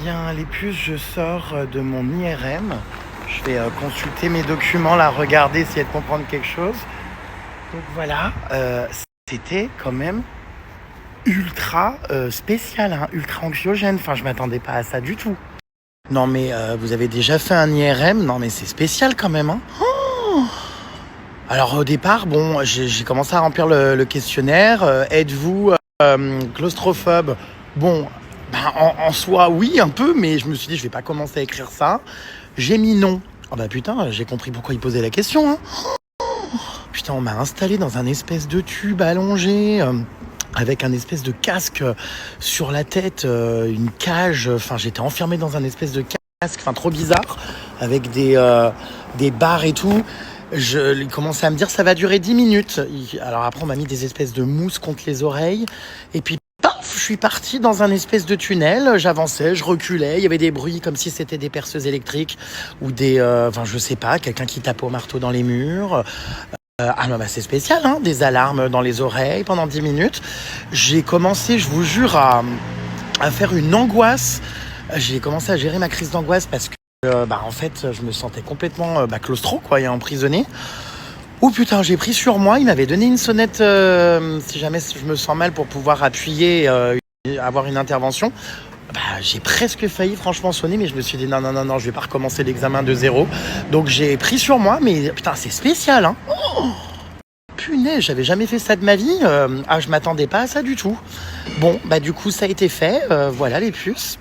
bien, les puces, je sors de mon IRM. Je vais consulter mes documents, là, regarder, essayer de comprendre quelque chose. Donc voilà, c'était quand même ultra spécial, hein, ultra anxiogène. Enfin, je m'attendais pas à ça du tout. Non mais vous avez déjà fait un IRM? Non mais c'est spécial quand même, hein. Oh, alors au départ, bon, j'ai commencé à remplir le questionnaire. Êtes-vous claustrophobe? Bon, ben, en soi, oui, un peu, mais je me suis dit, je vais pas commencer à écrire ça. J'ai mis non. Ah bah putain, j'ai compris pourquoi il posait la question, hein. Putain, on m'a installé dans un espèce de tube allongé, avec un espèce de casque sur la tête, une cage. Enfin, j'étais enfermé dans un espèce de casque, enfin trop bizarre, avec des barres et tout. Il commençait à me dire ça va durer 10 minutes. Alors après, on m'a mis des espèces de mousse contre les oreilles. Et puis, paf, je suis parti dans un espèce de tunnel. J'avançais, je reculais. Il y avait des bruits comme si c'était des perceuses électriques ou enfin, je sais pas, quelqu'un qui tape au marteau dans les murs. Ah non, bah c'est spécial, hein, des alarmes dans les oreilles pendant 10 minutes. J'ai commencé, je vous jure, à faire une angoisse. J'ai commencé à gérer ma crise d'angoisse parce que, en fait, je me sentais complètement claustro, quoi, et emprisonné. Oh putain, j'ai pris sur moi. Il m'avait donné une sonnette, si jamais je me sens mal, pour pouvoir appuyer, avoir une intervention. J'ai presque failli franchement sonner, mais je me suis dit non, je vais pas recommencer l'examen de zéro. Donc j'ai pris sur moi, mais putain, c'est spécial, hein. Oh, punaise, j'avais jamais fait ça de ma vie. Je m'attendais pas à ça du tout. Bon, du coup, ça a été fait. Voilà les puces.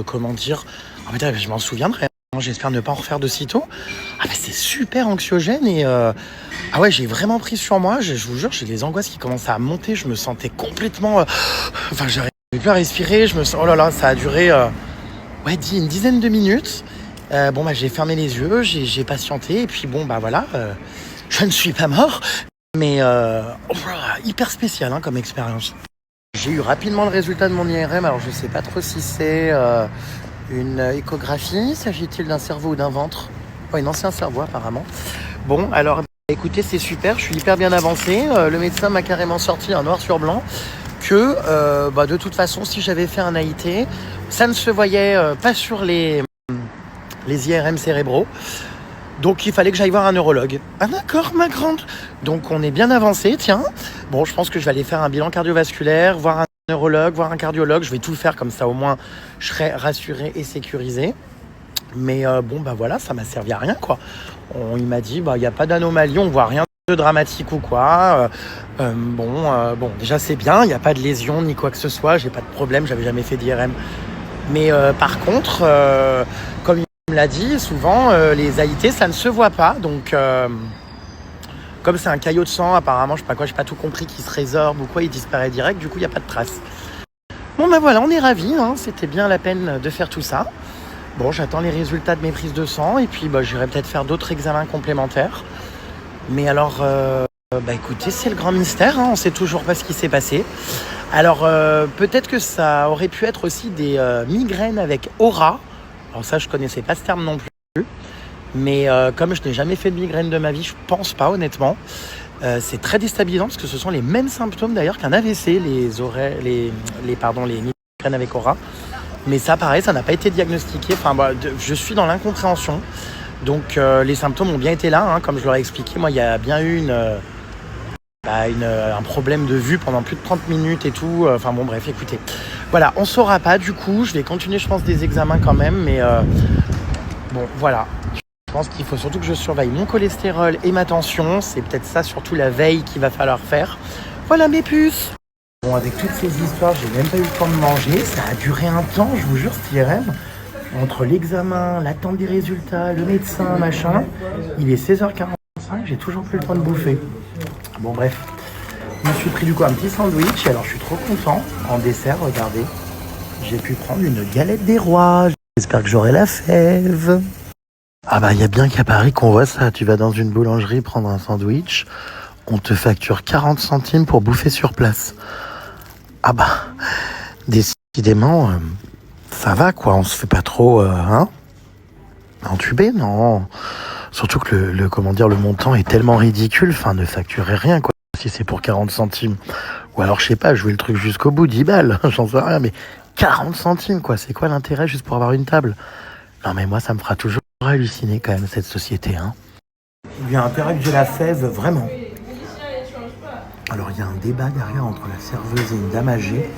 Comment dire, putain, je m'en souviendrai. J'espère ne pas en refaire de sitôt. C'est super anxiogène et ouais, j'ai vraiment pris sur moi. Je vous jure, j'ai les angoisses qui commençaient à monter. Je me sentais complètement, j'arrivais plus à respirer. Oh là là, ça a duré une dizaine de minutes. J'ai fermé les yeux, j'ai patienté et puis voilà, je ne suis pas mort, mais hyper spécial, hein, comme expérience. J'ai eu rapidement le résultat de mon IRM. Alors je sais pas trop si c'est une échographie. S'agit-il d'un cerveau ou d'un ventre? Oui, non, c'est un cerveau apparemment. Bon, alors écoutez, c'est super, je suis hyper bien avancé. Le médecin m'a carrément sorti un noir sur blanc que de toute façon, si j'avais fait un AIT, ça ne se voyait pas sur les IRM cérébraux. Donc il fallait que j'aille voir un neurologue. Ah d'accord, ma grande. Donc on est bien avancé, tiens. Bon, je pense que je vais aller faire un bilan cardiovasculaire, voir un neurologue, voir un cardiologue. Je vais tout faire comme ça, au moins je serai rassuré et sécurisé. Mais voilà, ça m'a servi à rien, quoi. Il m'a dit, il n'y a pas d'anomalie, on voit rien de dramatique ou quoi. Déjà c'est bien, il n'y a pas de lésion ni quoi que ce soit, j'ai pas de problème, j'avais jamais fait d'IRM. Mais par contre, comme il me l'a dit, souvent les AIT ça ne se voit pas. Donc comme c'est un caillot de sang, apparemment, je sais pas quoi, j'ai pas tout compris, qui se résorbe ou quoi, il disparaît direct, du coup il n'y a pas de trace. Bon voilà, on est ravis, hein, c'était bien la peine de faire tout ça. Bon, j'attends les résultats de mes prises de sang et puis j'irai peut-être faire d'autres examens complémentaires. Mais alors, écoutez, c'est le grand mystère, hein, on sait toujours pas ce qui s'est passé. Alors, peut-être que ça aurait pu être aussi des migraines avec aura. Alors ça, je connaissais pas ce terme non plus. Mais comme je n'ai jamais fait de migraine de ma vie, je pense pas, honnêtement. C'est très déstabilisant parce que ce sont les mêmes symptômes d'ailleurs qu'un AVC, les migraines avec aura. Mais ça, pareil, ça n'a pas été diagnostiqué. Je suis dans l'incompréhension. Donc, les symptômes ont bien été là, hein, comme je leur ai expliqué. Moi, il y a bien eu un problème de vue pendant plus de 30 minutes et tout. Bref, écoutez. Voilà, on ne saura pas du coup. Je vais continuer, je pense, des examens quand même. Mais voilà. Je pense qu'il faut surtout que je surveille mon cholestérol et ma tension. C'est peut-être ça, surtout la veille, qu'il va falloir faire. Voilà mes puces. Bon, avec toutes ces histoires, j'ai même pas eu le temps de manger. Ça a duré un temps, je vous jure, cet IRM. Entre l'examen, l'attente des résultats, le médecin, machin. Il est 16h45, j'ai toujours plus le temps de bouffer. Bon, bref. Je me suis pris du coup un petit sandwich. Alors, je suis trop content. En dessert, regardez. J'ai pu prendre une galette des rois. J'espère que j'aurai la fève. Il y a bien qu'à Paris qu'on voit ça. Tu vas dans une boulangerie prendre un sandwich. On te facture 40 centimes pour bouffer sur place. Décidément, ça va quoi, on se fait pas trop, entuber, non. Surtout que le montant est tellement ridicule, ne facturez rien quoi, si c'est pour 40 centimes. Ou alors je sais pas, jouer le truc jusqu'au bout, 10 balles, j'en sais rien, mais 40 centimes, quoi. C'est quoi l'intérêt juste pour avoir une table? Non, mais moi, ça me fera toujours halluciner quand même, cette société, hein. Il y a intérêt que j'ai la fève, vraiment. Alors, il y a un débat derrière entre la serveuse et une dame âgée.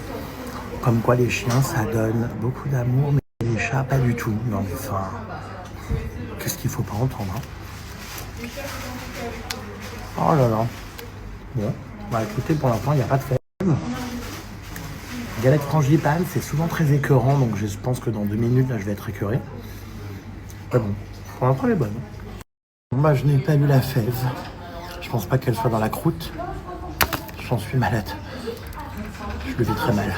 Comme quoi, les chiens, ça donne beaucoup d'amour, mais les chats, pas du tout. Non, mais enfin, qu'est-ce qu'il faut pas entendre, hein? Oh là là. Bon, bah écoutez, pour l'instant, il n'y a pas de fève. Galette frangipane, c'est souvent très écœurant, donc je pense que dans 2 minutes, là, je vais être écœuré. Mais bon, pour l'instant, elle est bonne. Moi, je n'ai pas eu la fève. Je pense pas qu'elle soit dans la croûte. J'en suis malade. Je le vis très mal.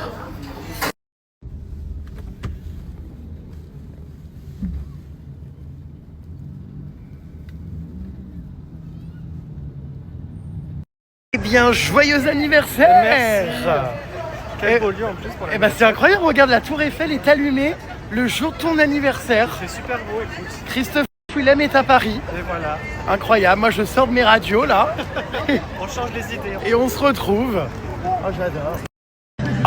Eh bien, joyeux anniversaire! Merci. Quel beau lieu en plus pour la. Eh ben, c'est incroyable, regarde, la tour Eiffel est allumée le jour de ton anniversaire. C'est super beau, écoute. Christophe Willem est à Paris. Et voilà. Incroyable, moi je sors de mes radios là. On change les idées. Et on se retrouve. Oh, j'adore.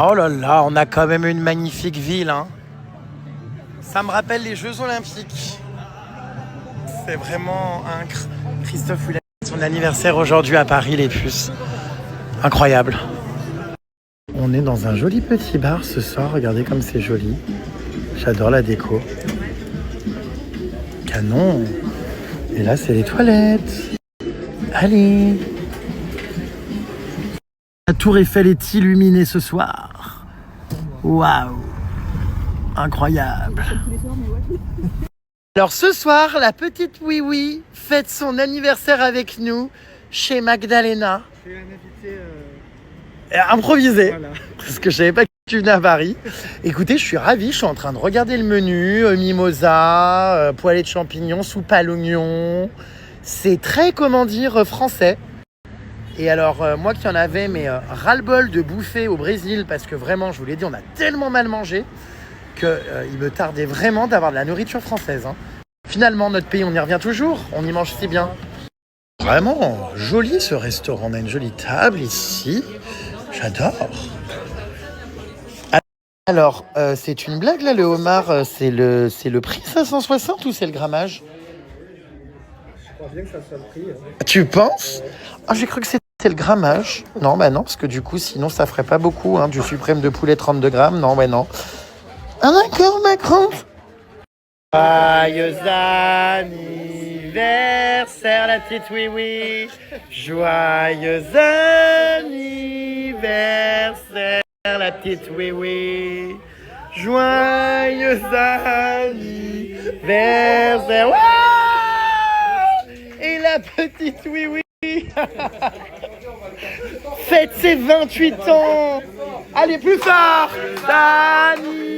Oh là là, on a quand même une magnifique ville, hein. Ça me rappelle les Jeux Olympiques. C'est vraiment un Christophe Willem, son anniversaire aujourd'hui à Paris, les puces. Incroyable. On est dans un joli petit bar ce soir, regardez comme c'est joli. J'adore la déco. Canon. Et là, c'est les toilettes. Allez. La tour Eiffel est illuminée ce soir. Waouh. Incroyable. Alors ce soir, la petite Oui-Oui fête son anniversaire avec nous chez Magdalena. Je suis un invité. Improvisé. Voilà. Parce que je savais pas que tu venais à Paris. Écoutez, je suis ravi, je suis en train de regarder le menu. Mimosa, poêlée de champignons, soupe à l'oignon. C'est très, comment dire, français. Et alors, moi qui en avais, mais ras-le-bol de bouffer au Brésil, parce que vraiment, je vous l'ai dit, on a tellement mal mangé qu'il me tardait vraiment d'avoir de la nourriture française, hein. Finalement, notre pays, on y revient toujours, on y mange si bien. Vraiment joli ce restaurant, on a une jolie table ici. J'adore. Alors, c'est une blague là, le homard, c'est le prix 560 ou c'est le grammage? Je crois bien que ça soit le prix. Tu penses? Ah, j'ai cru que c'était le grammage. Non, bah non, parce que du coup, sinon, ça ferait pas beaucoup, hein, du suprême de poulet 32 grammes. Non, bah non. Ah d'accord, Macron. Joyeux anniversaire, la petite oui-oui. Joyeux anniversaire, la petite oui-oui. Joyeux anniversaire. Wouah! Et la petite oui-oui fête ses 28 ans. Allez, plus fort. D'anniversaire.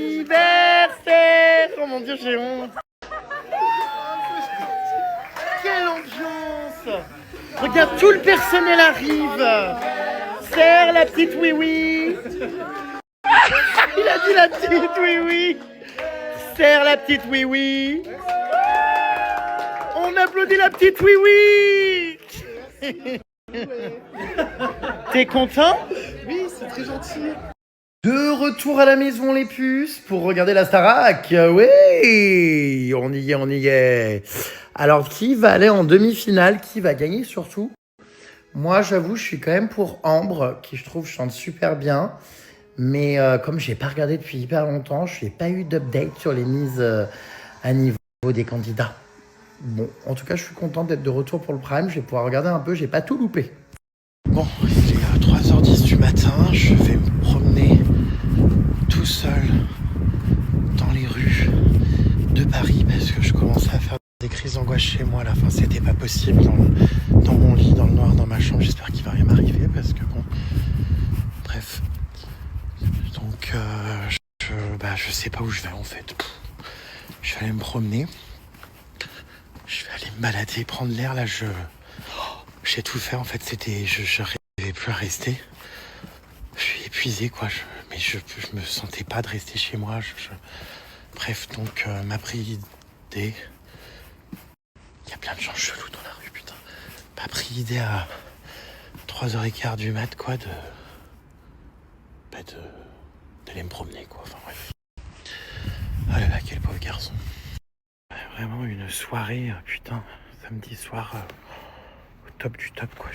Oh mon Dieu, j'ai honte. Quelle ambiance. Regarde, tout le personnel arrive. Serre la petite oui-oui. Il a dit la petite oui-oui. Serre la petite oui-oui. On applaudit la petite oui-oui. T'es content? Oui, c'est très gentil. De retour à la maison les puces pour regarder la Starac. Oui, on y est, on y est. Alors qui va aller en demi-finale? Qui va gagner surtout? Moi j'avoue je suis quand même pour Ambre qui je trouve chante super bien. Mais comme j'ai pas regardé depuis hyper longtemps, je n'ai pas eu d'update sur les mises à niveau des candidats. Bon, en tout cas je suis content d'être de retour pour le prime. Je vais pouvoir regarder un peu, j'ai pas tout loupé. Bon, il est 3h10 du matin, je vais me promener tout seul dans les rues de Paris parce que je commençais à faire des crises d'angoisse chez moi là. Enfin, c'était pas possible dans mon lit, dans le noir, dans ma chambre. J'espère qu'il va rien m'arriver parce que bon, bref. Donc, je sais pas où je vais en fait. Je vais aller me promener. Je vais aller me balader, prendre l'air là. J'ai tout fait en fait. Je n'arrivais plus à rester. Je suis épuisé quoi. Mais je me sentais pas de rester chez moi. Bref, donc m'a pris idée. Il y a plein de gens chelous dans la rue, putain. M'a pris idée à 3h15 du mat quoi de d'aller me promener, quoi. Enfin bref. Ah là là, quel pauvre garçon. Vraiment une soirée, putain, samedi soir, au top du top, quoi.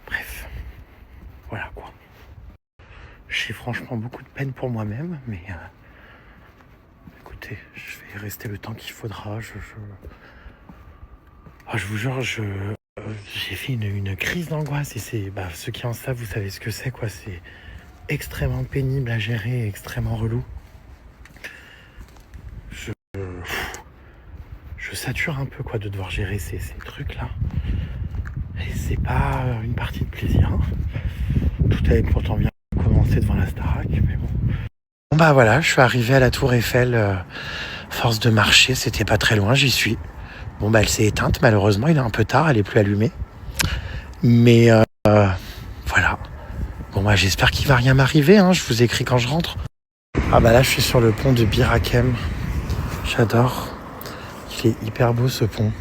Bref, voilà, quoi. J'ai franchement beaucoup de peine pour moi-même, mais écoutez, je vais rester le temps qu'il faudra. Je vous jure, j'ai fait une crise d'angoisse et c'est, ceux qui en savent, vous savez ce que c'est, quoi. C'est extrêmement pénible à gérer, extrêmement relou. Je sature un peu, quoi, de devoir gérer ces trucs-là. Et c'est pas une partie de plaisir. Hein. Tout avait pourtant bien commencé devant la Starac, mais bon. Bon bah voilà, je suis arrivé à la Tour Eiffel, force de marcher, c'était pas très loin, j'y suis. Bon bah elle s'est éteinte, malheureusement, il est un peu tard, elle est plus allumée. Mais voilà. Bon bah j'espère qu'il va rien m'arriver, hein, je vous écris quand je rentre. Ah bah là je suis sur le pont de Bir Hakeim. J'adore. Il est hyper beau ce pont.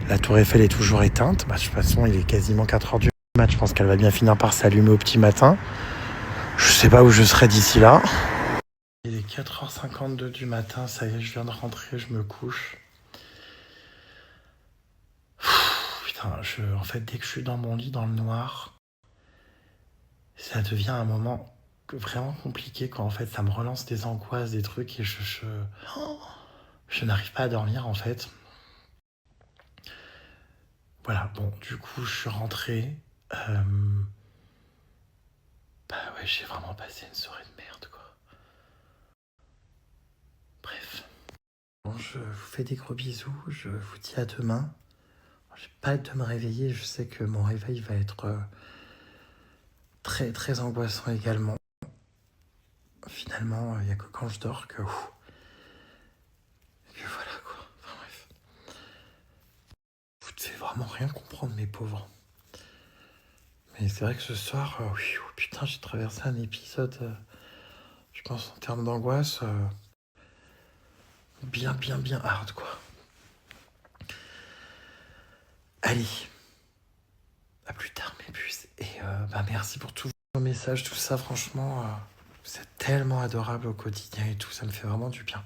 La Tour Eiffel est toujours éteinte. De toute façon, il est quasiment 4h du mat. Je pense qu'elle va bien finir par s'allumer au petit matin. Je sais pas où je serai d'ici là. Il est 4h52 du matin. Ça y est, je viens de rentrer. Je me couche. Putain, en fait, dès que je suis dans mon lit, dans le noir, ça devient un moment vraiment compliqué quand en fait ça me relance des angoisses, des trucs et je n'arrive pas à dormir en fait. Voilà, bon, du coup, je suis rentré. Ouais, j'ai vraiment passé une soirée de merde, quoi. Bref. Bon, je vous fais des gros bisous. Je vous dis à demain. J'ai pas hâte de me réveiller. Je sais que mon réveil va être très, très angoissant également. Finalement, il n'y a que quand je dors que voilà, quoi. Enfin, bref. Vous ne devez vraiment rien comprendre, mes pauvres. Mais c'est vrai que ce soir, putain, j'ai traversé un épisode, je pense, en termes d'angoisse, bien hard, quoi. Allez, à plus tard, mes puces. Et merci pour tous vos messages, tout ça, franchement, vous êtes tellement adorables au quotidien et tout, ça me fait vraiment du bien.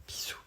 Bisous.